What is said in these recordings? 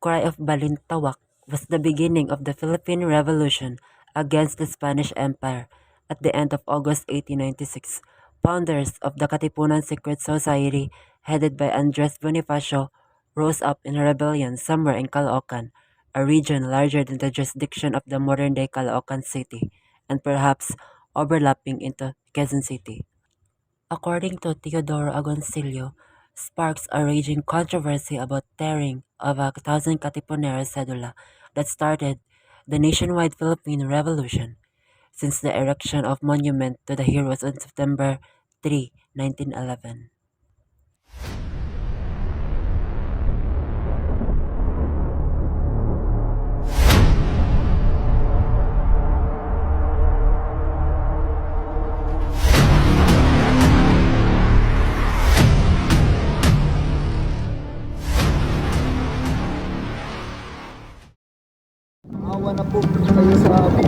Cry of Balintawak was the beginning of the Philippine Revolution against the Spanish Empire. At the end of August 1896, founders of the Katipunan Secret Society, headed by Andres Bonifacio, rose up in a rebellion somewhere in Caloocan, a region larger than the jurisdiction of the modern-day Caloocan City, and perhaps overlapping into Quezon City. According to Teodoro Agoncillo, sparks a raging controversy about tearing of 1,000 Katipunero cedula that started the nationwide Philippine Revolution, since the erection of monument to the heroes on September 3, 1911. Awa na po kayo sa amin.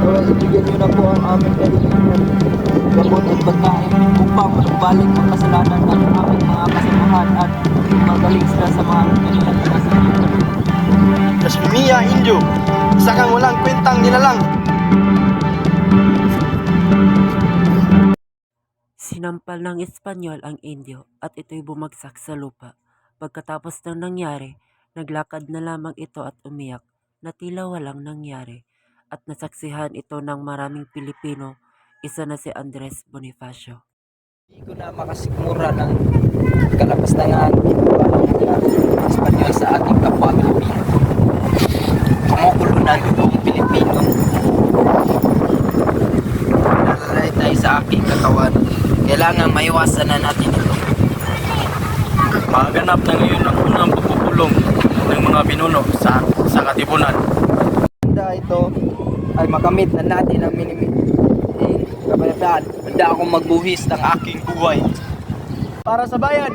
Ibigyan nyo na po ang aming kailangan, gamot at pagkain upang magbalik ang kasalanan ng aming mga kasamahan at magaling sila sa mga kanilang kasalanan. Blasphemia, Indio! Isa kang walang kwentang nilalang! Sinampal ng Espanyol ang Indio at ito'y bumagsak sa lupa. Pagkatapos ng nangyari, naglakad na lamang ito at umiyak na tila walang nangyari at nasaksihan ito ng maraming Pilipino, isa na si Andres Bonifacio. Hindi ko na makasigmura ng kalapastangan ng Espanyol sa ating kapwa Pilipino. Kumukulunan itong Pilipino. Nalaray tayo sa aking katawan. Kailangan maiwasan na natin ito. Maganap na ngayon ang unang pagpupulong ng mga pinuno sa Katipunan. Handa ito ay makamit na natin ang kabayadaan. Handa akong magbuhis ng aking buhay Para sa bayan!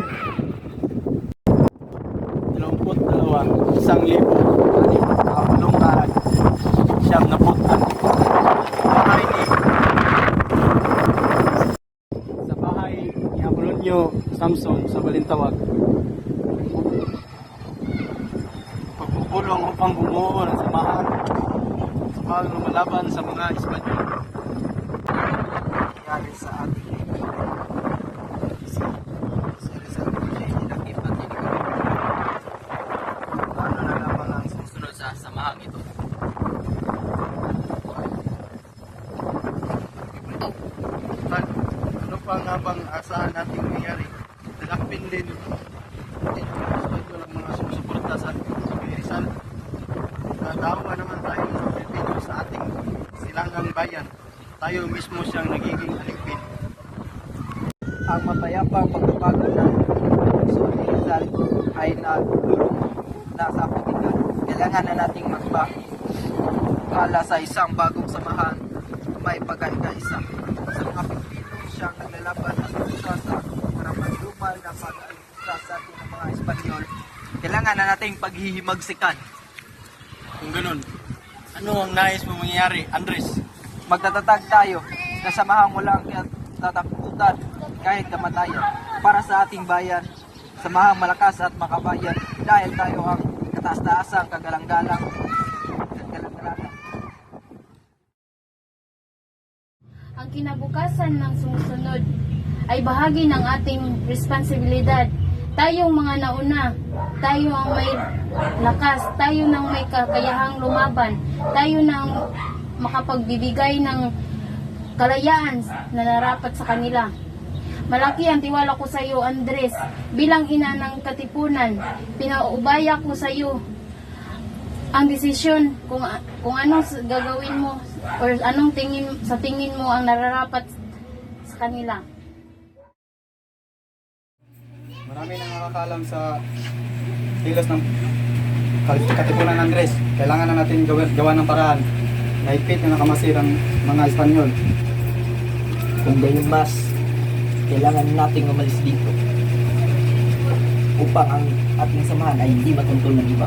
22, 1,000, nakapulungan, siyam na putang. Bahay ni sa bahay ni Apolonio Samson sa Balintawak. Pagpupulong upang bumuo ng samahan sa lumalaban sa mga Espanyol. nangyari sa ating si Rizal Puche, inakip at inigaw. Ano na lamang ang susunod sa samahang ito? Ano pa nga bang asahan nating mangyari? Dalakpin din ito ng mga sumusuporta sa Rizal. Natawa naman tayo ng Pilipino sa ating silangang bayan. Tayo mismo siyang nagiging alipin. Ang mapayapang pagbabago ng Luzon ni Rizal ay nagdulog na sa pagkikan. Kailangan na nating magpakala sa isang bagong samahan may pagkaisa. Sa mga Pilipino siyang naglalaban at sa karamandumal na pag-aligtas sa ating mga Espanyol. Kailangan na nating paghihimagsikan. Kung ganun, ano ang nais mo mangyayari, Andres? Magtatatag tayo na samahang walang tatakutan kahit kamatayan para sa ating bayan, samahang malakas at makabayan dahil tayo ang kataas-taasang kagalang-galang. Ang kinabukasan ng sumusunod ay bahagi ng ating responsibilidad. Tayong mga nauna, tayo ang may lakas, tayo nang may kakayahang lumaban, tayo nang makapagbibigay ng kalayaan na narapat sa kanila. Malaki ang tiwala ko sa iyo, Andres, bilang ina ng Katipunan. Pinaubaya ko sa iyo ang desisyon kung anong gagawin mo or anong tingin mo ang nararapat sa kanila. Marami nang nakakalam sa kilos ng Katipunan, Andres. Kailangan na natin gawa ng paraan na higpit na nakamasirang mga Espanyol. Kung gayon mas, kailangan nating umalis dito upang ang ating samahan ay hindi matuntol ng iba.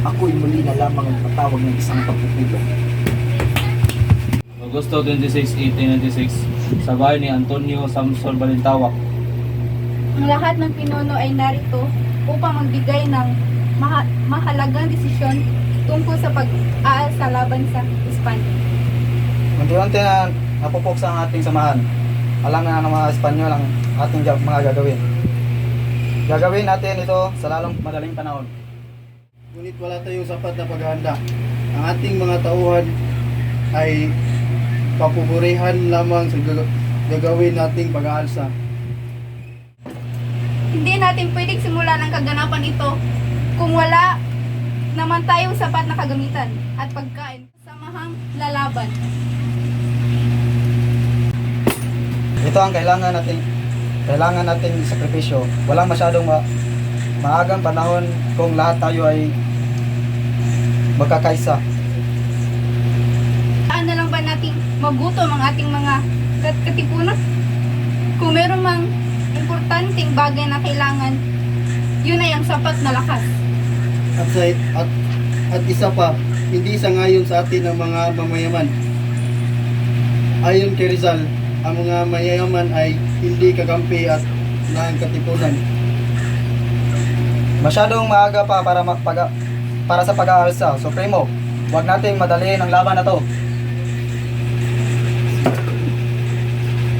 Ako'y muli na lamang ang patawag ng isang pagpupulong. Agosto 26, 1896, sa bahay ni Antonio Samson Balintawak. Ang lahat ng pinuno ay narito upang magbigay ng mahalagang desisyon tungkol sa pag-aalsa laban sa Espanya. Unti-unti na napupuksa ang ating samahan. Alam na ng mga Espanyol ang ating mga gagawin. Gagawin natin ito sa lalong madaling panahon. Ngunit wala tayong sapat na paghahanda. Ang ating mga tauhan ay papuburihan lamang sa gagawin nating pag-aalsa. Hindi natin pwedeng simulan ang kaganapan ito kung wala naman tayong sapat na kagamitan at pagkain. Samahang lalaban. Ito ang kailangan nating sakripisyo. Walang masyadong maagang panahon kung lahat tayo ay magkakaisa. Saan na lang ba nating magutom ang ating mga katipunan? Kung meron mang importanteng bagay na kailangan, yun ay ang sapat na lakas. At isa pa, hindi sangayon sa atin ang mga mamayaman. Ayon kay Rizal, ang mga mayayaman ay hindi kakampi at ng katipunan. Masyadong maaga pa para sa pag-aalsa. Supremo, huwag nating madaliin ang laban na to.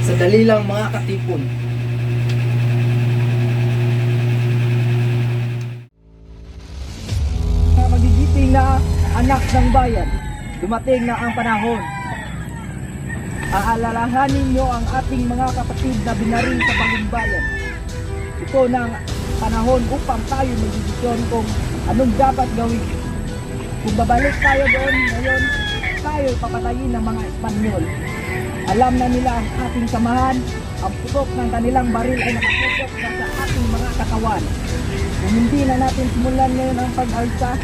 Sa dali lang mga katipon. Magigiting na anak ng bayan, dumating na ang panahon. Aalalahanin niyo ang ating mga kapatid na binaring sa bagong bayan. Ito na ang panahon upang tayo magdesisyon kung anong dapat gawin. Kung babalik tayo doon ngayon, tayo papatayin ng mga Espanyol. Alam na nila ang ating samahan, ang putok ng kanilang baril ay nakaputok na sa ating mga katawan. Kung hindi na natin simulan ngayon ang pag-alsa,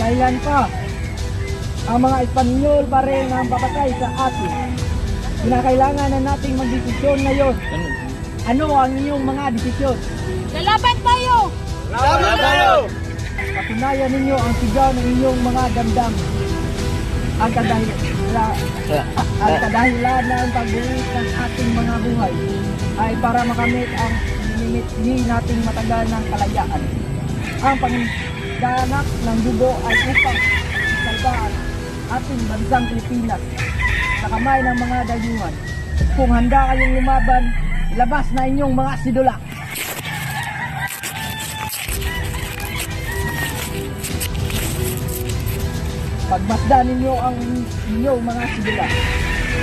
kailan pa ang mga Espanyol pa rin ang papatay sa atin. Kinakailangan na nating magdesisyon ngayon. Ano ang inyong mga desisyon? Lalaban tayo! Laban tayo! Patunayan ninyo ang sigaw ng inyong mga damdam. Ang kadahilan ng pagbuwis ng ating mga buhay ay para makamit ang minimithi nating matagal ng kalayaan. Ang pangganak ng dugo ay upang salba ang ating bansang Pilipinas sa kamay ng mga dayuhan. Kung handa kayong lumaban, ilabas na inyong mga sidula. Pagmasdan ninyo ang inyong mga sidula.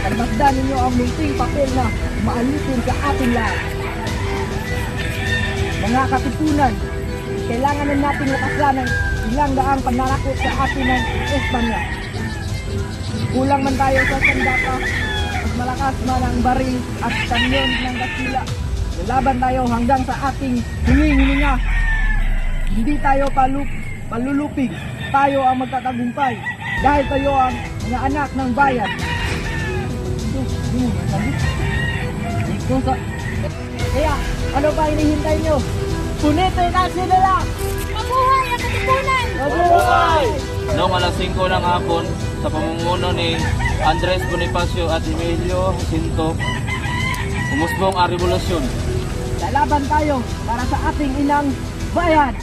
Pagmasdan ninyo ang munting papel na maalitin sa ating lahat. Mga katipunan, kailangan na natin lakasan ng ilang daang pananakot sa atin ng Espanya. Kulang man tayo sa sandata, mas malakas man ang baril at kanyon ng Kastila. Lalaban tayo hanggang sa ating hininga. Hindi tayo palulupig. Tayo ang magtatagumpay dahil tayo ang mga anak ng bayan. Kaya, ano pa hinihintay nyo? Punitin ang sinila! Mabuhay ang katipunan! Mabuhay! Noong alas 5 ng hapon, sa pamumuno ni Andres Bonifacio at Emilio Jacinto, umusbong ang revolusyon. Lalaban tayo para sa ating inang bayan!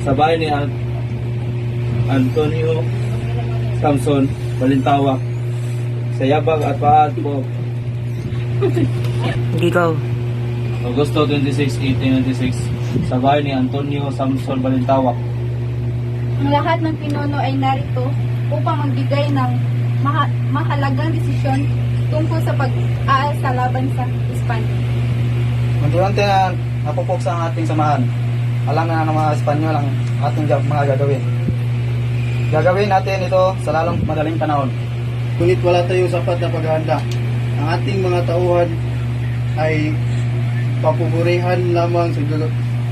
sa bahay ni Antonio Samson Balintawak sa yabag at paad po Ikaw. Agosto 26, 1896 sa bahay ni Antonio Samson Balintawak. Ang lahat ng pinuno ay narito upang magbigay ng mahalagang desisyon tungkol sa pag-aalsa laban sa Espanya. Unti-unti na napupuksa ang ating samahan. Alam na ng mga Espanyol ang ating mga gagawin. Gagawin natin ito sa lalong madaling panahon. Ngunit wala tayong sapat na paghahanda. Ang ating mga tauhan ay papuburihan lamang sa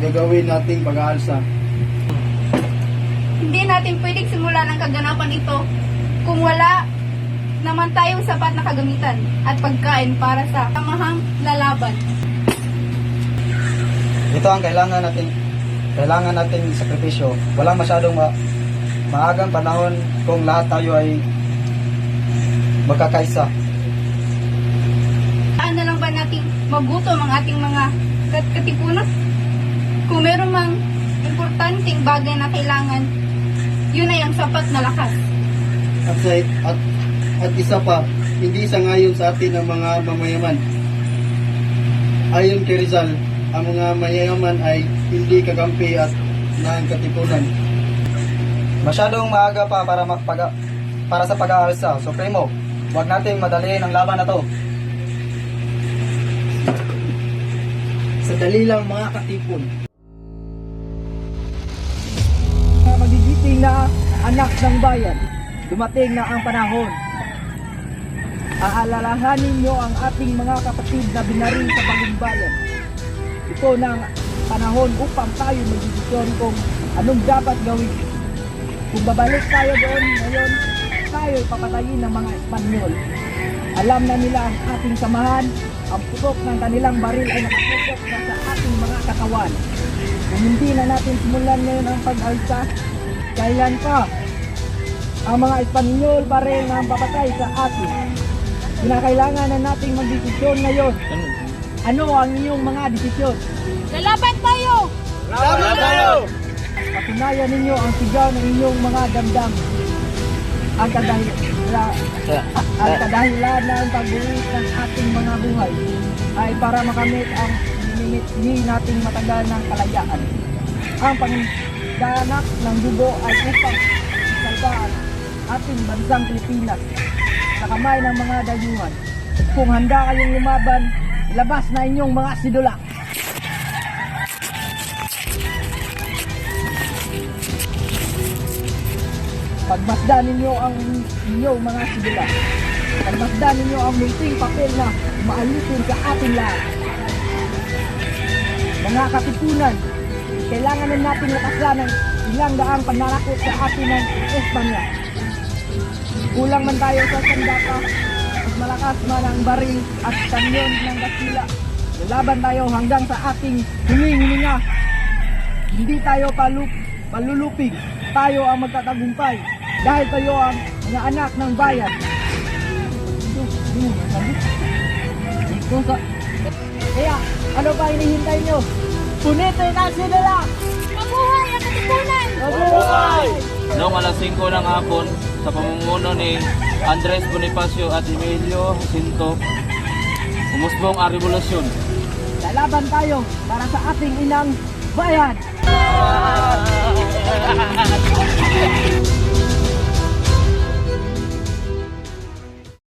gagawin nating pag-aalsa. Hindi natin pwedeng simulan ang kaganapan ito kung wala naman tayong sapat na kagamitan at pagkain para sa samahang lalaban. Ito ang kailangan nating sakripisyo. Walang masyadong maagang panahon kung lahat tayo ay magkakaisa. Saan na lang ba nating magutom ang ating mga katipunan? Kung meron mang importanteng bagay na kailangan, yun ay ang sapat na lakas. At isa pa, hindi sangayon sa atin ang mga mamayaman. Ayon kay Rizal, ang mga mayayaman ay hindi kakampi at ng katipunan. Masyadong maaga pa para sa pag-aalsa. Supremo, huwag nating madaliin ang laban na to. Sadali lang mga katipon. Mga magigiting na anak ng bayan, dumating na ang panahon. Aalalahanin niyo ang ating mga kapatid na binaril sa bagong bayan. Ito na ang panahon upang tayo magdesisyon kung anong dapat gawin. Kung babalik tayo doon ngayon, tayo papatayin ng mga Espanyol. Alam na nila ang ating samahan, ang putok ng kanilang baril ay nakaputok na sa ating mga katawan. Kung hindi na natin simulan ngayon ang pag-alsa, kailan pa ang mga Espanyol pa rin ang papatay sa atin? Kinakailangan na nating magdesisyon ngayon. Ano ang inyong mga desisyon? Lalaban tayo! Laban tayo! Patunayan ninyo ang sigaw ng inyong mga damdam. Ang kadahilan ng pagbuwis ng ating mga buhay ay para makamit ang minimithi nating matagal ng kalayaan. Ang pangdanak ng dugo ay upang salba ang ating bansang Pilipinas sa kamay ng mga dayuhan. Kung handa kayong lumaban, ilabas na inyong mga sidula. Pagmasdan ninyo ang inyong mga sidula. Pagmasdan ninyo ang multing papel na maalisin sa ating lahat. Mga katipunan, kailangan na natin lakasan ang ilang daang pananakot sa atin ng Espanya. Kulang man tayo sa sandata, mas malakas man ang baril at kanyon ng Kastila. Lalaban tayo hanggang sa ating hininga. Hindi tayo palulupig. Tayo ang magtatagumpay dahil tayo ang mga anak ng bayan. Kaya, ano pa hinihintay nyo? Punitin ang sidula! Mabuhay ang katipunan! Mabuhay! Noong alas 5 ng hapon, sa pamumuno ni Andres Bonifacio at Emilio Jacinto, umusbong ang revolusyon. Lalaban tayo para sa ating inang bayan!